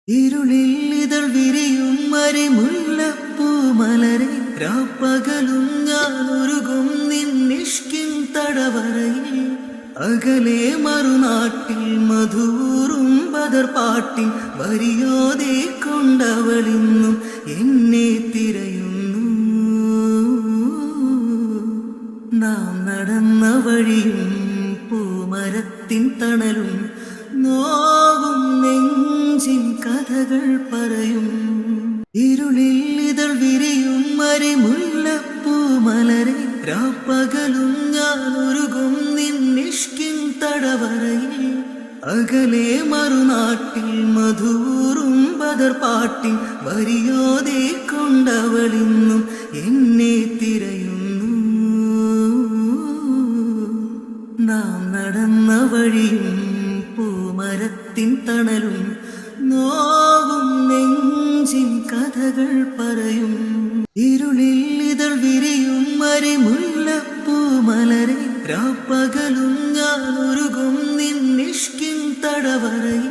ഇരുളിൽ ഇതൾ വിരിയും മരിമുല്ലപ്പൂ മലരെ രാപ്പകലും ഞാൻ ഒരുകും നിന്നിഷ്കിൻ തടവറയിൽ അകലെ മറുനാട്ടിൽ മധുറും ബദർപാട്ടിൽ വരിയോതെ കൊണ്ടവളിന്നും എന്നെ തിരയുന്നു. നാം നടന്ന വഴിയും പൂമരത്തിൻ തണലും നോവും നെഞ്ചിൻ കഥകൾ പറയും. ഇരുളിൽ ഇതൾ വിരിയും മരിമുല്ലപ്പൂ മലരെ രാപ്പകലും ഞാൻ ഒരുകും നിന്നിഷ്കിൻ തടവറയിൽ അകലെ മറുനാട്ടിൽ മധുറും ബദർപാട്ടിൽ വരിയോതെ കൊണ്ടവളിന്നും എന്നെ തിരയുന്നു. നാം നടന്ന വഴിയും പൂമരത്തിൻ തണലും നോവും നെഞ്ചിൻ കഥകൾ പറയും. ഇരുളിൽ ഇതൾ വിരിയും മരിമുല്ലപ്പൂ മലരെ രാപ്പകലും ഞാൻ ഒരുകും നിന്നിഷ്കിൻ തടവറയിൽ